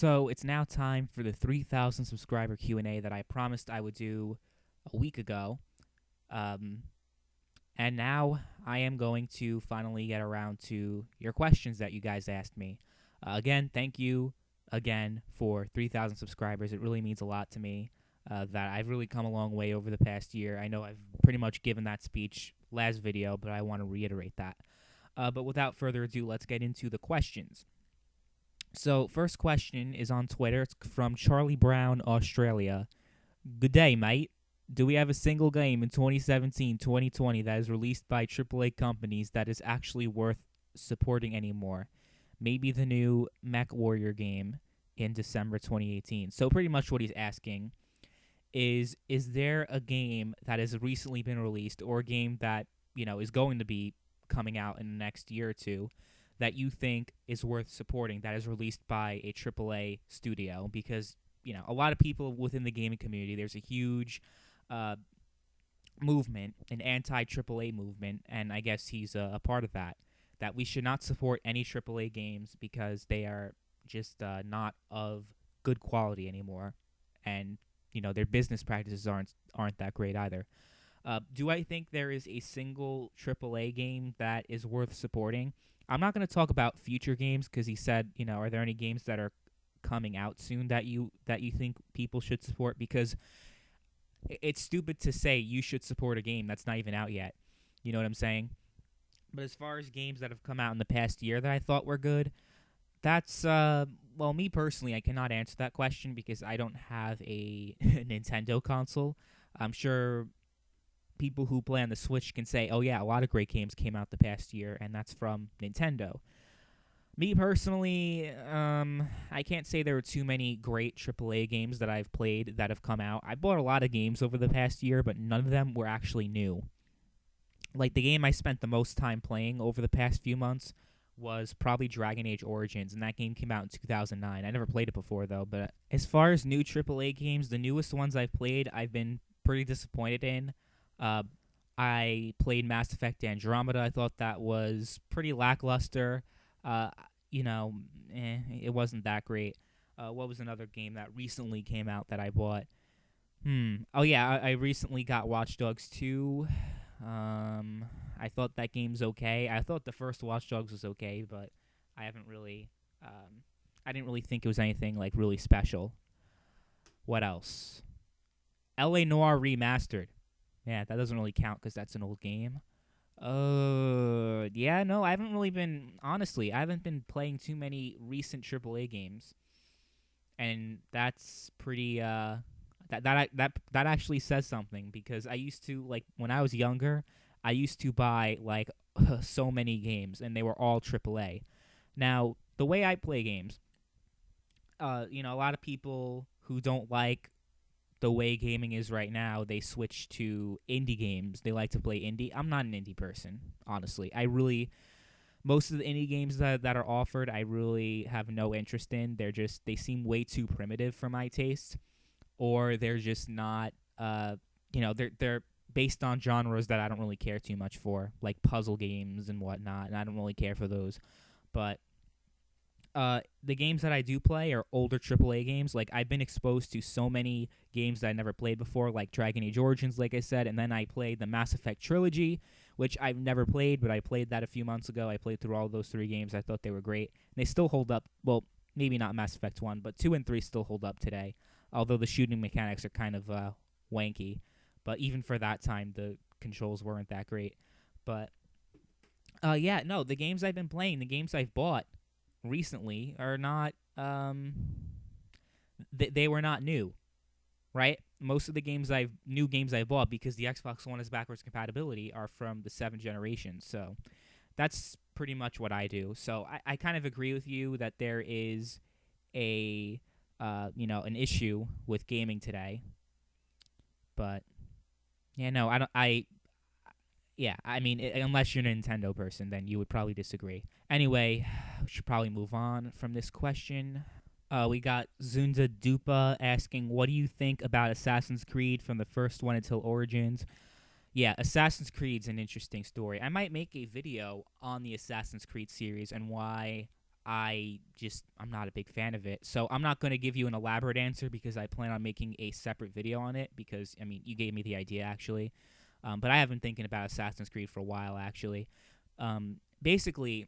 So it's now time for the 3,000 subscriber Q&A that I promised I would do a week ago. Um, and now I am going to finally get around to your questions that you guys asked me. Again, thank you again for 3,000 subscribers. It really means a lot to me that I've really come a long way over the past year. I know I've pretty much given that speech last video, but I want to reiterate that. But without further ado, let's get into the questions. So, first question is on Twitter. It's from Charlie Brown, Australia. Good day, mate. Do we have a single game in 2017-2020 that is released by AAA companies that is actually worth supporting anymore? Maybe the new Mech Warrior game in December 2018. So, pretty much what he's asking is there a game that has recently been released or a game that, is going to be coming out in the next year or two that you think is worth supporting that is released by a AAA studio? Because, a lot of people within the gaming community, there's a huge movement, an anti-AAA movement, and I guess he's a part of that we should not support any AAA games because they are just not of good quality anymore, and, their business practices aren't that great either. Do I think there is a single AAA game that is worth supporting? I'm not going to talk about future games because he said, are there any games that are coming out soon that you think people should support? Because it's stupid to say you should support a game that's not even out yet. You know what I'm saying? But as far as games that have come out in the past year that I thought were good, that's well, me personally, I cannot answer that question because I don't have a Nintendo console. I'm sure people who play on the Switch can say, oh yeah, a lot of great games came out the past year, and that's from Nintendo. Me personally, I can't say there were too many great AAA games that I've played that have come out. I bought a lot of games over the past year, but none of them were actually new. Like, the game I spent the most time playing over the past few months was probably Dragon Age Origins, and that game came out in 2009. I never played it before, though, but as far as new AAA games, the newest ones I've played, I've been pretty disappointed in. I played Mass Effect Andromeda. I thought that was pretty lackluster. Uh, it wasn't that great. What was another game that recently came out that I bought? Oh, yeah, I recently got Watch Dogs 2. I thought that game's okay. I thought the first Watch Dogs was okay, but I haven't really... I didn't really think it was anything, like, really special. What else? L.A. Noire Remastered. Yeah, that doesn't really count because that's an old game. Yeah, no, I haven't really been... Honestly, I haven't been playing too many recent AAA games. And that's pretty... That actually says something because I used to, like, when I was younger, I used to buy, like, so many games, and they were all AAA. Now, the way I play games, a lot of people who don't like the way gaming is right now, they switch to indie games. They like to play indie. I'm not an indie person, honestly. Most of the indie games that are offered, I really have no interest in. They seem way too primitive for my taste, or they're just not, they're based on genres that I don't really care too much for, like puzzle games and whatnot, and I don't really care for those. But the games that I do play are older AAA games. Like, I've been exposed to so many games that I never played before, like Dragon Age Origins, like I said, and then I played the Mass Effect trilogy, which I've never played, but I played that a few months ago. I played through all those 3 games. I thought they were great. And they still hold up. Well, maybe not Mass Effect 1, but 2 and 3 still hold up today, although the shooting mechanics are kind of wanky. But even for that time, the controls weren't that great. But, the games I've been playing, the games I've bought recently are not, they were not new, right? Most of the new games I've bought, because the Xbox One is backwards compatibility, are from the 7th generation. So that's pretty much what I do. So I kind of agree with you that there is an issue with gaming today. But unless you're a Nintendo person, then you would probably disagree. Anyway, we should probably move on from this question. We got Zunda Dupa asking, what do you think about Assassin's Creed from the first one until Origins? Yeah, Assassin's Creed's an interesting story. I might make a video on the Assassin's Creed series and why I'm not a big fan of it. So I'm not going to give you an elaborate answer because I plan on making a separate video on it because, I mean, you gave me the idea actually. But I have been thinking about Assassin's Creed for a while actually. Basically,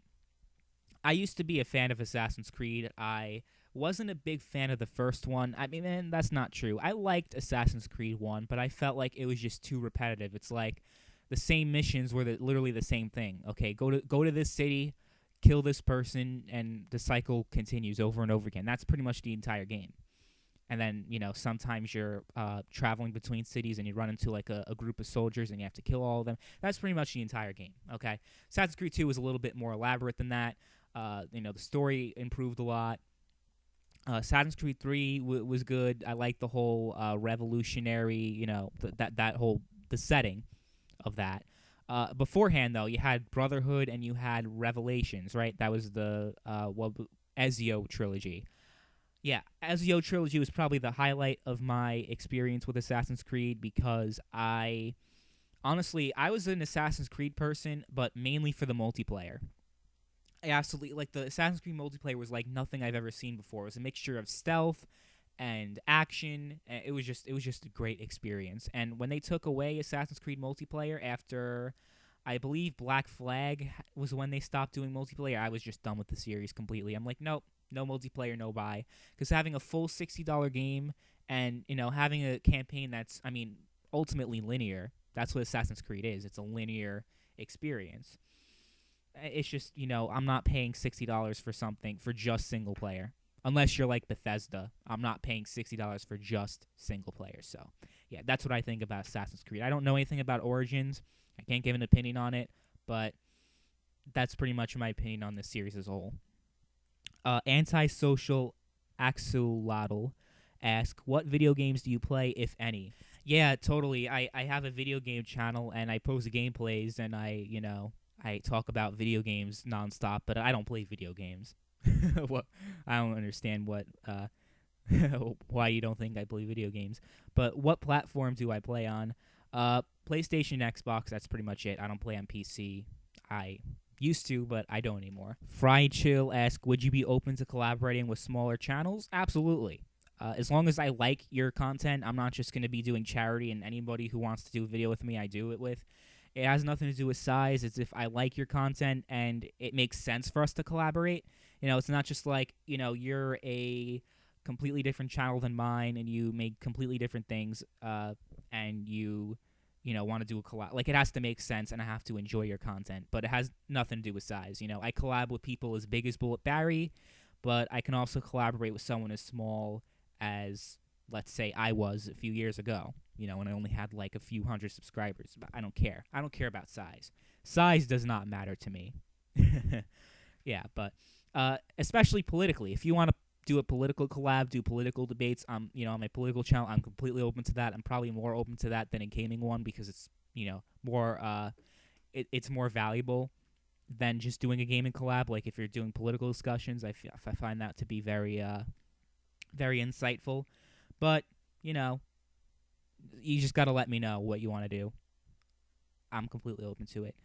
I used to be a fan of Assassin's Creed. I wasn't a big fan of the first one. I mean, man, that's not true. I liked Assassin's Creed 1, but I felt like it was just too repetitive. It's like the same missions were literally the same thing. Okay, go to this city, kill this person, and the cycle continues over and over again. That's pretty much the entire game. And then, sometimes you're traveling between cities and you run into like a group of soldiers and you have to kill all of them. That's pretty much the entire game. Okay, Assassin's Creed 2 was a little bit more elaborate than that. The story improved a lot. Assassin's Creed 3 was good. I liked the whole revolutionary, that whole the setting of that. Beforehand, though, you had Brotherhood and you had Revelations, right? That was the Ezio trilogy. Yeah, Ezio trilogy was probably the highlight of my experience with Assassin's Creed because honestly, I was an Assassin's Creed person, but mainly for the multiplayer. I absolutely like the Assassin's Creed multiplayer was like nothing I've ever seen before. It was a mixture of stealth and action. It was just a great experience. And when they took away Assassin's Creed multiplayer after I believe Black Flag was when they stopped doing multiplayer, I was just done with the series completely. I'm like, nope, no multiplayer, no buy. Because having a full $60 game and having a campaign that's, I mean, ultimately linear. That's what Assassin's Creed is. It's a linear experience. It's just, I'm not paying $60 for something for just single player. Unless you're like Bethesda, I'm not paying $60 for just single player. So, yeah, that's what I think about Assassin's Creed. I don't know anything about Origins. I can't give an opinion on it, but that's pretty much my opinion on this series as a whole. Antisocial Axolotl ask, what video games do you play, if any? Yeah, totally. I have a video game channel, and I post gameplays, and I talk about video games nonstop, but I don't play video games. What? I don't understand why you don't think I play video games. But what platform do I play on? PlayStation, Xbox. That's pretty much it. I don't play on PC. I used to, but I don't anymore. Fry Chill asks, would you be open to collaborating with smaller channels? Absolutely. As long as I like your content, I'm not just going to be doing charity, and anybody who wants to do a video with me, I do it with. It has nothing to do with size. It's if I like your content and it makes sense for us to collaborate. It's not just like, you're a completely different channel than mine and you make completely different things and you want to do a collab. Like, it has to make sense and I have to enjoy your content. But it has nothing to do with size. I collab with people as big as Bullet Barry, but I can also collaborate with someone as small as, let's say, I was a few years ago. When I only had like a few hundred subscribers. But I don't care. I don't care about size. Size does not matter to me. Yeah, but especially politically. If you want to do a political collab, do political debates, on my political channel, I'm completely open to that. I'm probably more open to that than a gaming one because it's, more, it's more valuable than just doing a gaming collab. Like, if you're doing political discussions, I find that to be very, very insightful. But, you just got to let me know what you want to do. I'm completely open to it.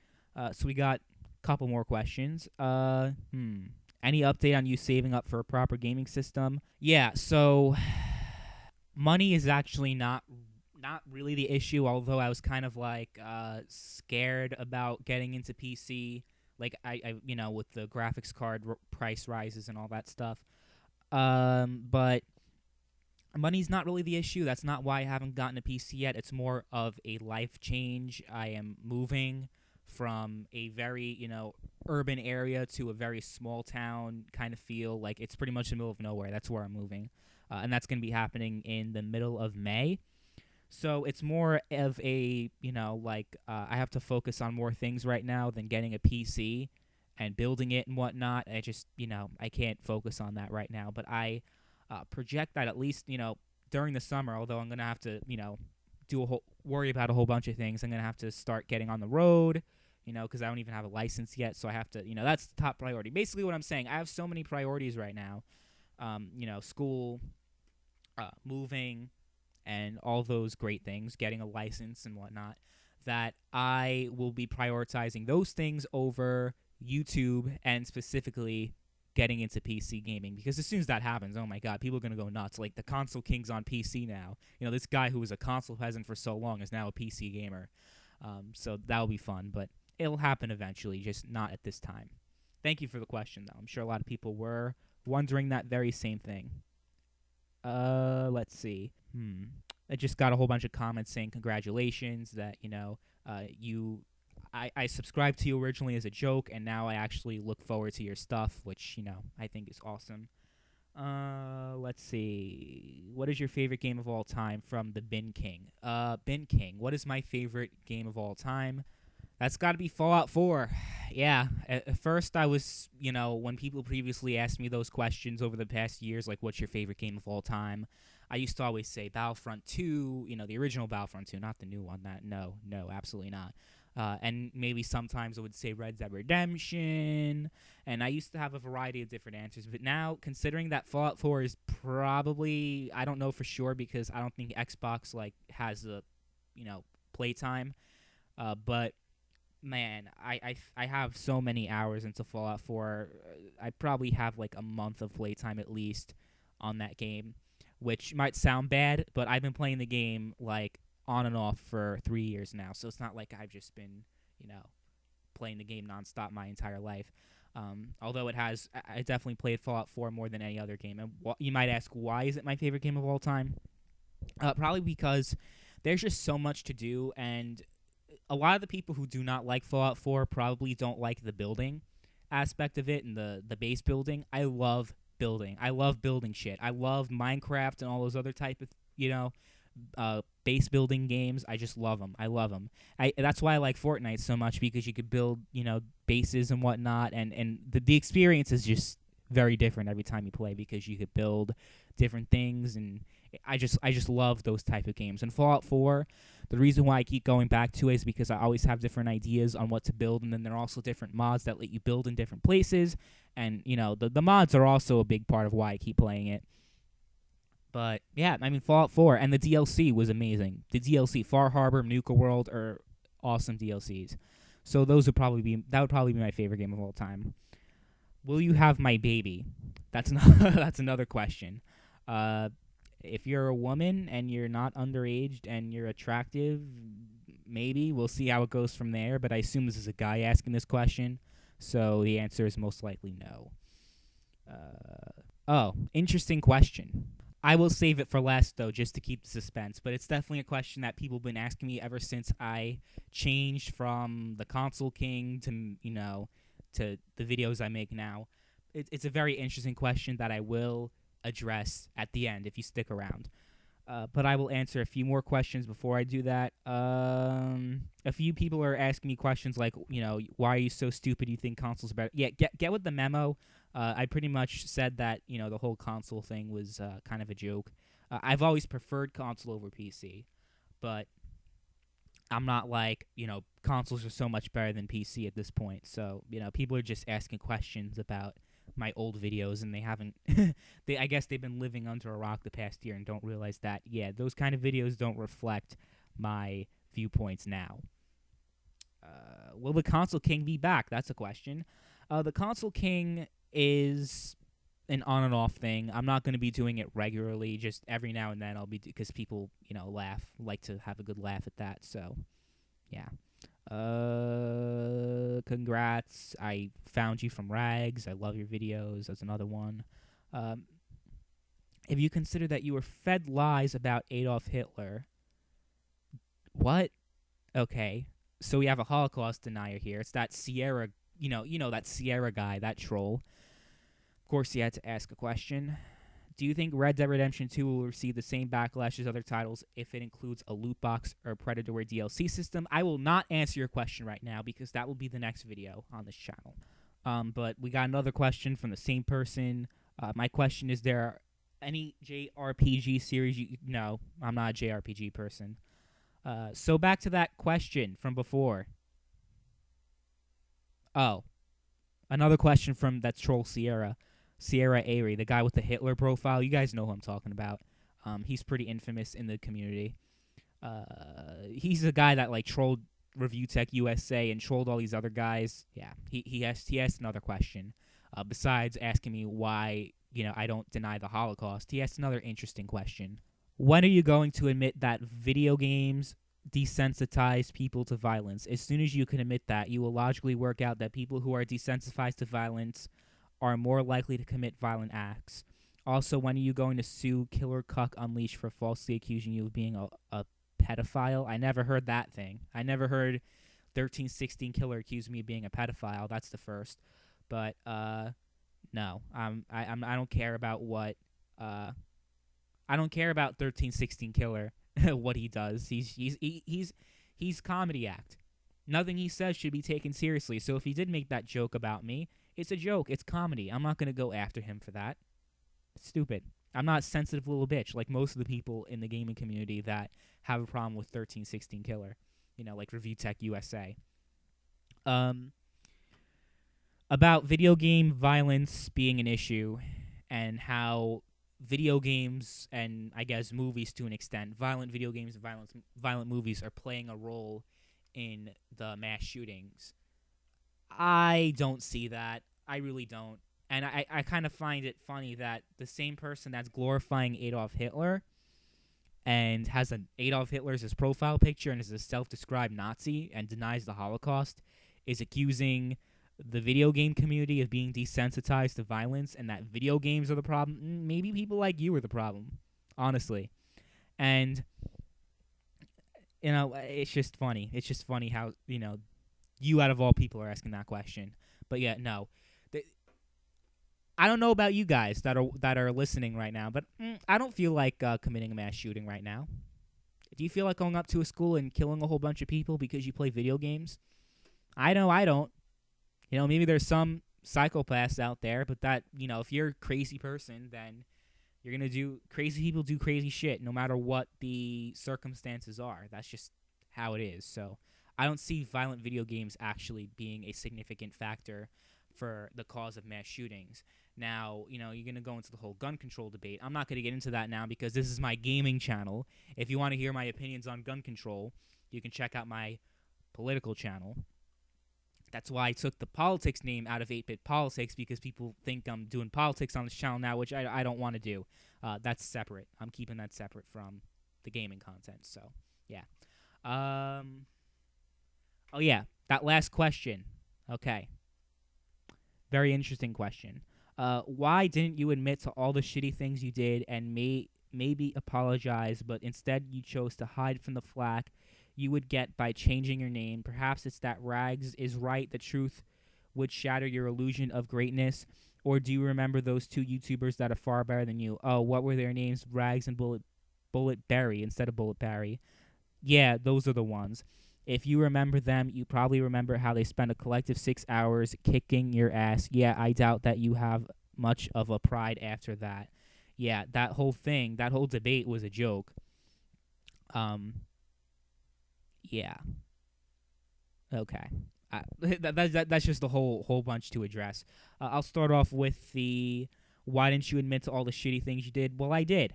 So we got a couple more questions. Any update on you saving up for a proper gaming system? Yeah, so money is actually not really the issue, although I was kind of like scared about getting into PC. Like, I with the graphics card price rises and all that stuff. But money's not really the issue. That's not why I haven't gotten a PC yet. It's more of a life change. I am moving from a very, urban area to a very small town kind of feel. Like, it's pretty much the middle of nowhere. That's where I'm moving. And that's going to be happening in the middle of May. So it's more of a, I have to focus on more things right now than getting a PC and building it and whatnot. I just, I can't focus on that right now. But I project that at least, during the summer, although I'm going to have to, worry about a whole bunch of things. I'm going to have to start getting on the road, because I don't even have a license yet. So I have to, that's the top priority. Basically what I'm saying, I have so many priorities right now, school, moving, and all those great things, getting a license and whatnot, that I will be prioritizing those things over YouTube and specifically getting into PC gaming, because as soon as that happens, oh my god, people are gonna go nuts. Like the console king's on PC now. This guy who was a console peasant for so long is now a PC gamer. So that'll be fun, but it'll happen eventually, just not at this time. Thank you for the question, though. I'm sure a lot of people were wondering that very same thing. Let's see. I just got a whole bunch of comments saying congratulations that I subscribed to you originally as a joke, and now I actually look forward to your stuff, which I think is awesome. Let's see. What is your favorite game of all time from the Bin King? Bin King. What is my favorite game of all time? That's got to be Fallout 4. Yeah. At first, I was, when people previously asked me those questions over the past years, like, what's your favorite game of all time? I used to always say Battlefront 2, the original Battlefront 2, not the new one. No, absolutely not. And maybe sometimes I would say Red Dead Redemption, and I used to have a variety of different answers. But now, considering that Fallout 4 is probably, I don't know for sure because I don't think Xbox has a, playtime. But man, I have so many hours into Fallout 4. I probably have a month of playtime at least on that game, which might sound bad, but I've been playing the game on and off for 3 years now, so it's not like I've just been, playing the game nonstop my entire life. Although I definitely played Fallout 4 more than any other game. And you might ask, why is it my favorite game of all time? Probably because there's just so much to do, and a lot of the people who do not like Fallout 4 probably don't like the building aspect of it and the base building. I love building. I love building shit. I love Minecraft and all those other type of, base building games. I just love them. I love them. That's why I like Fortnite so much, because you could build, bases and whatnot, and the experience is just very different every time you play because you could build different things, and I just love those type of games. And Fallout 4, the reason why I keep going back to it is because I always have different ideas on what to build, and then there are also different mods that let you build in different places, and the mods are also a big part of why I keep playing it. But yeah, Fallout 4 and the DLC was amazing. The DLC, Far Harbor, Nuka World, are awesome DLCs. So that would probably be my favorite game of all time. Will you have my baby? That's another question. If you're a woman and you're not underage and you're attractive, maybe. We'll see how it goes from there. But I assume this is a guy asking this question, so the answer is most likely no. Interesting question. I will save it for last, though, just to keep the suspense. But it's definitely a question that people have been asking me ever since I changed from the console king to the videos I make now. It's a very interesting question that I will address at the end if you stick around. But I will answer a few more questions before I do that. A few people are asking me questions like, why are you so stupid? You think consoles are better? Yeah, get with the memo. I pretty much said that, the whole console thing was kind of a joke. I've always preferred console over PC, but I'm not consoles are so much better than PC at this point. So, people are just asking questions about my old videos, and they haven't I guess they've been living under a rock the past year and don't realize that those kind of videos don't reflect my viewpoints now. Will the console king be back? That's a question. The console king is an on and off thing. I'm not going to be doing it regularly. Just every now and then I'll be, because people like to have a good laugh at that. So yeah. Congrats. I found you from rags. I love your videos. That's another one. If you consider that you were fed lies about Adolf Hitler. What? Okay. So we have a Holocaust denier here. It's that Sierra, that Sierra guy, that troll. Of course, he had to ask a question. Do you think Red Dead Redemption 2 will receive the same backlash as other titles if it includes a loot box or predatory DLC system? I will not answer your question right now because that will be the next video on this channel. But we got another question from the same person. My question is, there any JRPG series No, I'm not a JRPG person. So back to that question from before. Oh, another question from that troll Sierra Airy, the guy with the Hitler profile. You guys know who I'm talking about. He's pretty infamous in the community. He's the guy that trolled Review Tech USA and trolled all these other guys. Yeah, he asked another question. besides asking me why, I don't deny the Holocaust, he asked another interesting question. When are you going to admit that video games desensitize people to violence? As soon as you can admit that, you will logically work out that people who are desensitized to violence are more likely to commit violent acts. Also, when are you going to sue Killer Cuck Unleashed for falsely accusing you of being a pedophile? I never heard that thing. I never heard 1316 Killer accused me of being a pedophile. That's the first. But no, I don't care about what I don't care about 1316 Killer what he does. He's comedy act. Nothing he says should be taken seriously. So if he did make that joke about me, it's a joke. It's comedy. I'm not gonna go after him for that. It's stupid. I'm not a sensitive little bitch like most of the people in the gaming community that have a problem with 1316 Killer. Like Review Tech USA. About video game violence being an issue and how video games and I guess movies to an extent, violent video games and violent movies are playing a role in the mass shootings. I don't see that. I really don't. And I kind of find it funny that the same person that's glorifying Adolf Hitler and has Adolf Hitler as his profile picture and is a self-described Nazi and denies the Holocaust is accusing the video game community of being desensitized to violence and that video games are the problem. Maybe people like you are the problem, honestly. And, it's just funny. It's just funny how, you out of all people are asking that question. But yeah, no. I don't know about you guys that are listening right now, but I don't feel like committing a mass shooting right now. Do you feel like going up to a school and killing a whole bunch of people because you play video games? I know I don't. Maybe there's some psychopaths out there, but that, if you're a crazy person, then you're going to do crazy people do crazy shit no matter what the circumstances are. That's just how it is. So I don't see violent video games actually being a significant factor for the cause of mass shootings. Now, you're going to go into the whole gun control debate. I'm not going to get into that now because this is my gaming channel. If you want to hear my opinions on gun control, you can check out my political channel. That's why I took the politics name out of 8-Bit Politics, because people think I'm doing politics on this channel now, which I don't want to do. That's separate. I'm keeping that separate from the gaming content. So, yeah. Oh, yeah. That last question. Okay. Very interesting question. Why didn't you admit to all the shitty things you did and maybe apologize, but instead you chose to hide from the flack you would get by changing your name? Perhaps it's that Rags is right, the truth would shatter your illusion of greatness. Or do you remember those two YouTubers that are far better than you? Oh, what were their names? Rags and Bullet Berry instead of Bullet Barry. Yeah, those are the ones. If you remember them, you probably remember how they spent a collective 6 hours kicking your ass. Yeah, I doubt that you have much of a pride after that. Yeah, that whole thing, that whole debate was a joke. Yeah. Okay. That's just a whole bunch to address. I'll start off with the why didn't you admit to all the shitty things you did? Well, I did.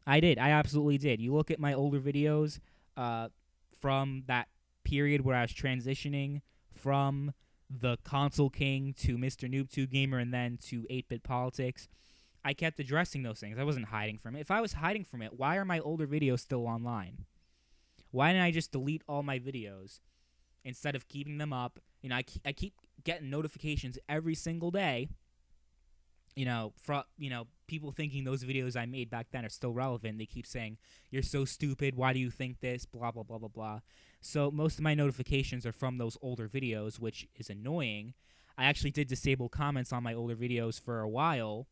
I absolutely did. You look at my older videos from that period where I was transitioning from the Console King to MrNoobTubeGamer and then to 8-Bit Politics. I kept addressing those things. I wasn't hiding from it. If I was hiding from it, why are my older videos still online? Why didn't I just delete all my videos instead of keeping them up? I keep getting notifications every single day. From people thinking those videos I made back then are still relevant. They keep saying, "You're so stupid. Why do you think this?" Blah blah blah blah blah. So most of my notifications are from those older videos, which is annoying. I actually did disable comments on my older videos for a while,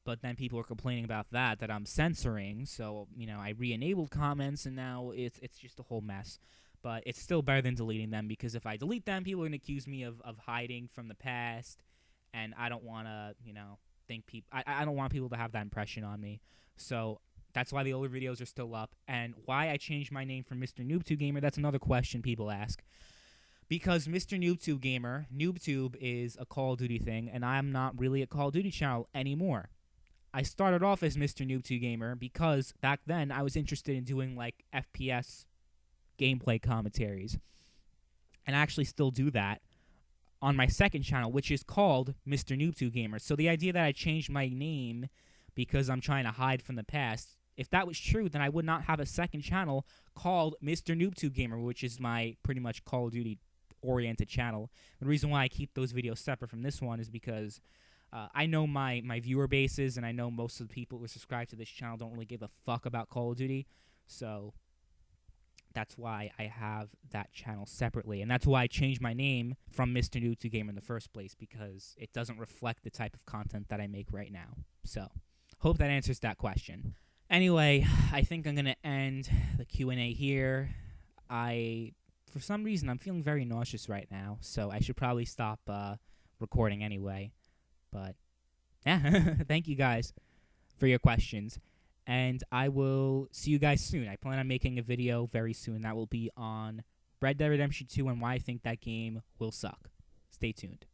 but then people were complaining about that I'm censoring. So I re-enabled comments, and now it's just a whole mess. But it's still better than deleting them, because if I delete them, people are gonna accuse me of hiding from the past, and I don't want to think people. I don't want people to have that impression on me. So that's why the older videos are still up. And why I changed my name from MrNoobTubeGamer, that's another question people ask. Because MrNoobTubeGamer, NoobTube is a Call of Duty thing, and I'm not really a Call of Duty channel anymore. I started off as MrNoobTubeGamer because back then I was interested in doing like FPS gameplay commentaries. And I actually still do that. on my second channel, which is called MrNoobTubeGamer. So the idea that I changed my name because I'm trying to hide from the past, if that was true, then I would not have a second channel called MrNoobTubeGamer, which is my pretty much Call of Duty oriented channel. The reason why I keep those videos separate from this one is because I know my viewer bases, and I know most of the people who are subscribed to this channel don't really give a fuck about Call of Duty. So that's why I have that channel separately. And that's why I changed my name from MrNoobTubeGamer in the first place, because it doesn't reflect the type of content that I make right now. So hope that answers that question. Anyway, I think I'm going to end the Q&A here. For some reason, I'm feeling very nauseous right now, so I should probably stop recording anyway. But yeah, thank you guys for your questions. And I will see you guys soon. I plan on making a video very soon that will be on Red Dead Redemption 2 and why I think that game will suck. Stay tuned.